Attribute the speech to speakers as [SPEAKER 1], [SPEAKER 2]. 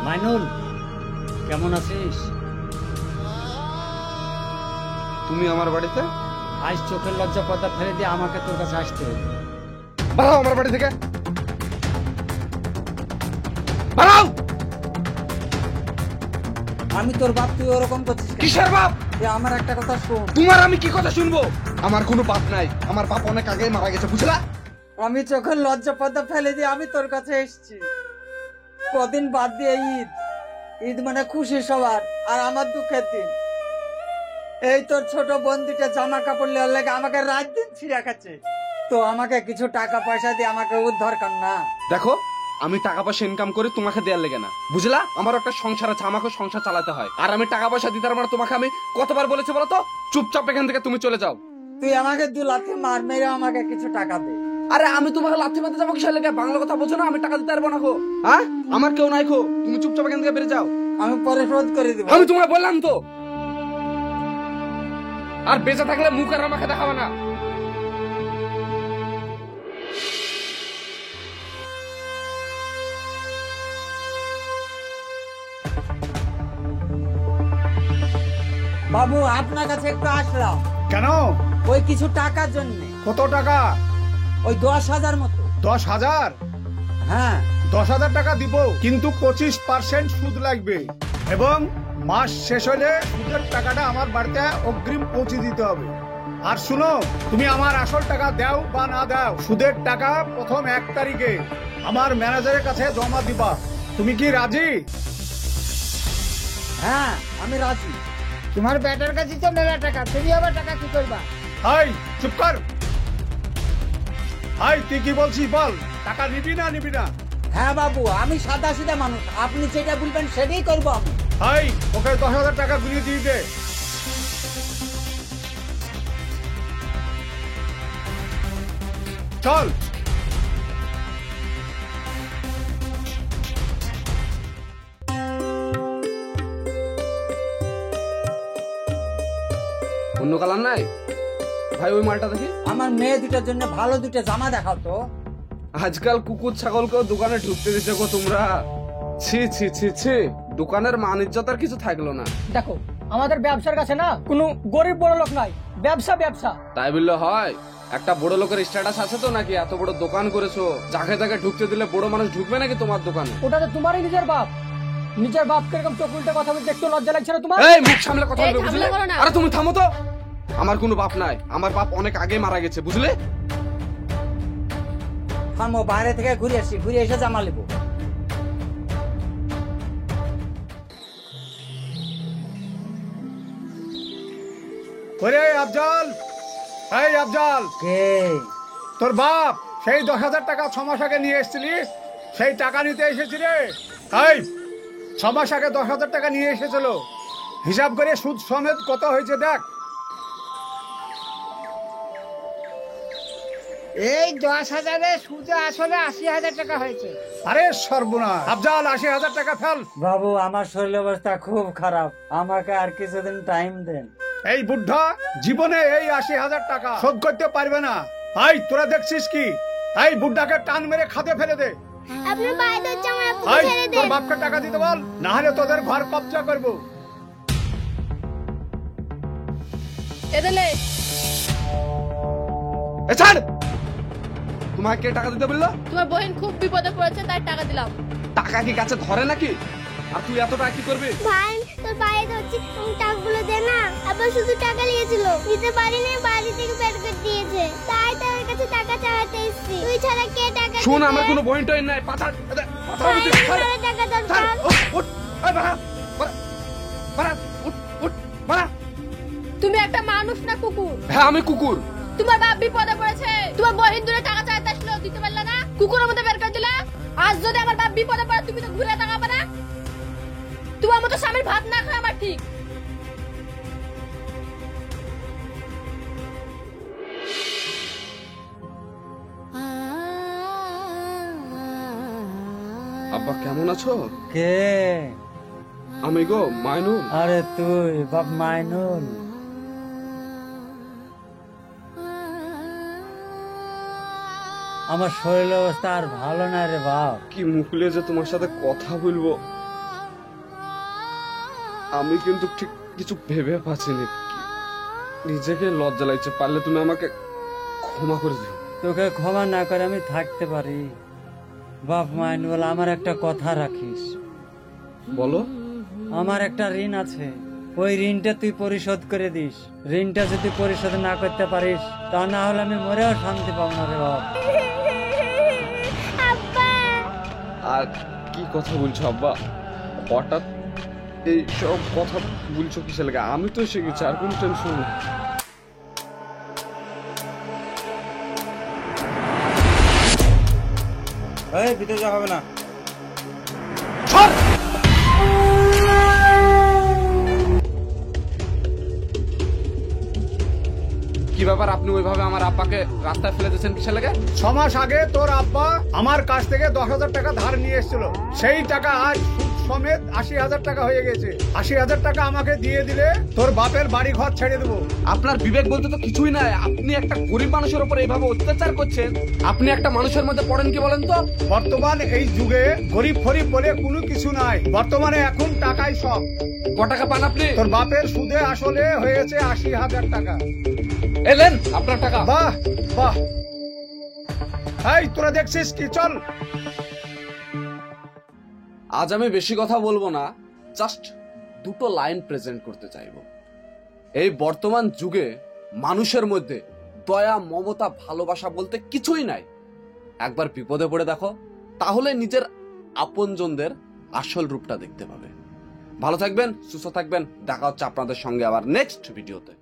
[SPEAKER 1] মাইনুল, কেমন আছিস?
[SPEAKER 2] তুমি আমার বাড়িতে?
[SPEAKER 1] আজ চোখের লজ্জা পর্দা ফেলে দিয়ে আমাকে তোর কাছে আসতে হলো।
[SPEAKER 2] বাড়াও আমার বাড়ি থেকে, বাড়াও।
[SPEAKER 1] আমি তোর বাপ, তুই ওরকম করছিস কেন?
[SPEAKER 2] কিসের বাপ?
[SPEAKER 1] আমার একটা কথা শোন।
[SPEAKER 2] তোমার আমি কি কথা শুনবো? আমার কোনো বাপ নাই, আমার বাপ অনেক আগে মারা গেছে, বুঝলা?
[SPEAKER 1] আমি চোখের লজ্জা পর্দা ফেলে দিয়ে আমি তোর কাছে এসেছি। কদিন বাদ দিয়ে ঈদ, ঈদ মানে খুশি সবার, আর আমার দুঃখের দিন। এই তোর ছোট বোন দুটা জামা কাপড় নেওয়ার লাগে আমাকে রাত দিন ছিঁড়া খাচ্ছে। তো আমাকে কিছু টাকা পয়সা দিয়ে আমাকে উদ্ধার কর না।
[SPEAKER 2] দেখো, আমি টাকা পয়সা ইনকাম করে তোমাকে দেওয়ার লেগে না, বুঝলা? আমার একটা সংসার আছে, আমাকে সংসার চালাতে হয়। আর আমি টাকা পয়সা দিতে পারবো না তোমাকে। আমি কতবার বলেছি বলো তো, চুপচাপ এখান থেকে তুমি চলে যাও।
[SPEAKER 1] তুই আমাকে 2 লাথি মার মেরে আমাকে কিছু টাকা দে।
[SPEAKER 2] আরে আমি তোমাকে লাথি মারতে যাবো কিসের লেগে? বাংলা কথা বোঝো না? আমি টাকা দিতে পারবো না গো। হ্যাঁ, আমার কেউ নাই গো, তুমি চুপচাপ এখান থেকে বেরিয়ে যাও।
[SPEAKER 1] আমি পরে শোধ করে দিব।
[SPEAKER 2] আমি তোমায় বললাম তো। আর বেঁচে থাকলে মুখ আর আমাকে দেখাবে না।
[SPEAKER 1] বাবু, আপনার কাছে একটু আসলাম।
[SPEAKER 3] কেন?
[SPEAKER 1] ওই কিছু টাকার জন্য।
[SPEAKER 3] কত টাকা?
[SPEAKER 1] ওই 10,000 মতো।
[SPEAKER 3] 10,000?
[SPEAKER 1] হ্যাঁ।
[SPEAKER 3] 10,000 টাকা দিব, কিন্তু 25% সুদ লাগবে, এবং মাস শেষ হলে সুদের টাকাটা আমার বাড়িতে অগ্রিম পৌঁছে দিতে হবে। আর শুনো, তুমি আমার আসল টাকা দাও বা না দাও, সুদের টাকা প্রথম 1 তারিখে আমার ম্যানেজারের কাছে জমা দিবা। তুমি কি রাজি?
[SPEAKER 1] হ্যাঁ, আমি রাজি। তোমার বেটার কাছে তো মেলা টাকা, তুমি আবার টাকা কি করবা?
[SPEAKER 3] হাই, চুপ কর। হাই, তুই কি বলছিস বল, টাকা নিবি না নিবি না?
[SPEAKER 1] হ্যাঁ বাবু, আমি সাদা সিধা মানুষ, আপনি যেটা বলবেন সেটাই করবো আমি।
[SPEAKER 3] হাই, ওকে 10,000 টাকা গুলিয়ে দিয়ে দে। চল।
[SPEAKER 2] অন্য কালার নাই ভাই? ওই মালটা দেখি।
[SPEAKER 1] আমার মেয়ে দুটার জন্য ভালো দুটো জামা দেখাও তো।
[SPEAKER 2] আজকাল কুকুর ছাগলকেও দোকানে ঢুকতে দিতে গো তোমরা। ছি ছি ছি ছি, দোকানের মান ইজ্জত আর কিছু থাকলো না।
[SPEAKER 4] দেখো, আমাদের ব্যবসার কাছে না কোনো গরিব বড় লোক নাই, ব্যবসা ব্যবসা।
[SPEAKER 2] তাই বললে হয়? একটা বড় লোকের স্ট্যাটাস আছে তো নাকি? এত বড় দোকান করেছো, যাকে তাকে ঢুকতে দিলে বড় মানুষ ঢুকবে নাকি তোমার দোকানে?
[SPEAKER 4] ওটা তো তোমারই নিজের বাপ। নিজের বাপকে এরকম চোখ উল্টে কথা বলতে একটু লজ্জা লাগছে না তোমার?
[SPEAKER 2] এই মুখ সামলে কথা বলবে, বুঝলে? আরে তুমি থামো তো। আমার কোনো বাপ নাই, আমার বাপ অনেক আগে মারা গেছে, বুঝলে?
[SPEAKER 1] থামো, বাইরে থেকে ঘুরে আসি, ঘুরে এসে জামা নেবো।
[SPEAKER 3] ওরে আফজাল, এই আফজাল,
[SPEAKER 1] কে?
[SPEAKER 3] তোর বাপ সেই 10,000 টাকা 6 মাস আগে নিয়ে এসেছিলিস, সেই টাকা নিতে এসেছি রে। এই 6 মাস আগে 10,000 টাকা নিয়ে এসেছিল, হিসাব করে সুদ সমেত কত হয়েছে দেখ।
[SPEAKER 5] এই 10,000-এ সুদে আসলে 80,000 টাকা হয়েছে।
[SPEAKER 3] আরে সর্বনাশ, আফজাল 80,000 টাকা ফেল।
[SPEAKER 1] বাবু, আমার শরীর অবস্থা খুব খারাপ, আমাকে আর কিছুদিন টাইম দেন।
[SPEAKER 3] এই বুদ্ধা জীবনে এই 80,000 টাকা শোধ করতে পারবে না। এই তোরা দেখছিস কি? এই বুদ্ধাকে টান মেরে খাতে ফেলে দে।
[SPEAKER 6] আপনার পায়ে ধরছি, আমার আপুকে
[SPEAKER 3] এই
[SPEAKER 6] ছেড়ে
[SPEAKER 3] তোর
[SPEAKER 6] দেন।
[SPEAKER 3] বাপকে টাকা দিতে বল, না হলে তোদের ঘর কবজা করবো।
[SPEAKER 6] এদেলে
[SPEAKER 2] এ ছাড়! তোমাকে কে টাকা দিতে বললো?
[SPEAKER 6] তোমার বোন খুব বিপদে পড়েছে, তাই টাকা দিলাম।
[SPEAKER 2] টাকা কি গাছে ধরে নাকি? আর তুই এত টাকা কি করবি?
[SPEAKER 6] ভাই, তোর পায়ে ধরছি, টাকাগুলো দে না। আবার শুধু টাকা নিয়েছিল, দিতে পারিনি, বাড়ি থেকে বের করে দিয়েছে, তাই তার কাছে টাকা চাইতে এসেছি। তুই ছাড়া কে টাকা
[SPEAKER 2] শোন,
[SPEAKER 6] দিবে?
[SPEAKER 2] আমার কোনো বইন টইন নাই। পাথর
[SPEAKER 6] ভাই, আমারও টাকা দরকার। তুমি একটা মানুষ না কুকুর?
[SPEAKER 2] হ্যাঁ, আমি কুকুর।
[SPEAKER 6] তোমার বাপ বিপদে পড়েছে, তোমার বহিন দূরে টাকা চাইতে আসলো, দিতে পারলে না, কুকুরের মধ্যে বের করে দিলা। আজ যদি আমার বাপ বিপদে পড়ে, তুমি তো ঘুরে তাকাবে না। তোমার মতো স্বামীর ভাত না খায় আমার ঠিক।
[SPEAKER 2] আব্বা কেমন আছো?
[SPEAKER 1] কে?
[SPEAKER 2] আমি গো মাইনুল।
[SPEAKER 1] আরে তুই বাপ মাইনুল? আমার শরীর অবস্থা আর ভালো না রে বাপ।
[SPEAKER 2] কি মুখলে যে তোমার সাথে কথা বলবো। আমি কিন্তু ঠিক কিছু ভেবে পাচ্ছিনি, নিজেকে লজ্জা লাগছে, পারলে তুমি আমাকে ক্ষমা করে দিও।
[SPEAKER 1] তোকে ক্ষমা না করে আমি থাকতে পারি? বাপ মাইন বলে আমার একটা কথা রাখিস।
[SPEAKER 2] বলো।
[SPEAKER 1] আমার একটা ঋণ আছে, ওই ঋণটা তুই পরিশোধ করে দিস। ঋণটা যদি পরিশোধ না করতে পারিস, তা না হলে আমি মরেও শান্তি পাবো না রে বাপ।
[SPEAKER 2] আর কি কথা বলছো আব্বা? হঠাৎ এই সব কথা বলছো কিসের লাগে? আমি তো এসে গেছি, আর কোনো টেনশন নেই।
[SPEAKER 1] ভিতরে যাওয়া হবে না।
[SPEAKER 2] কি ব্যাপার, আপনি ওইভাবে আমার আব্বাকে রাস্তায় ফেলে দিয়েছেন কিসের লাগে?
[SPEAKER 3] 6 মাস আগে তোর আব্বা আমার কাছ থেকে 10,000 টাকা ধার নিয়ে এসেছিল, সেই টাকা আজ সুদ সমেত 80,000 টাকা হয়ে গেছে। 80,000 টাকা আমাকে দিয়ে দিলে তোর বাপের বাড়ি ঘর ছেড়ে দেবো।
[SPEAKER 2] আপনার বিবেক বলতে তো কিছুই নাই। আপনি একটা গরিব মানুষের উপর এইভাবে অত্যাচার করছেন। আপনি একটা মানুষের মধ্যে পড়েন কি বলেন তো?
[SPEAKER 3] বর্তমান এই যুগে গরিব ফরিব বলে কোনো কিছু নাই, বর্তমানে এখন টাকাই সব।
[SPEAKER 2] ক টাকা পান আপনি?
[SPEAKER 3] তোর বাপের সুদে আসলে হয়েছে 80,000 টাকা।
[SPEAKER 2] এলেন আপনার টাকা।
[SPEAKER 3] বাহ বাহ, এই তোরা দেখছিস কি? চল।
[SPEAKER 2] আজ আমি বেশি কথা বলবো না, জাস্ট দুটো লাইন প্রেজেন্ট করতে চাইবো। এই বর্তমান যুগে মানুষের মধ্যে দয়া, মমতা, ভালোবাসা বলতে কিছুই নাই। একবার বিপদে পড়ে দেখো, তাহলে নিজের আপনজনদের আসল রূপটা দেখতে পাবে। ভালো থাকবেন, সুস্থ থাকবেন, দেখা হচ্ছে আপনাদের সঙ্গে আবার নেক্সট ভিডিওতে।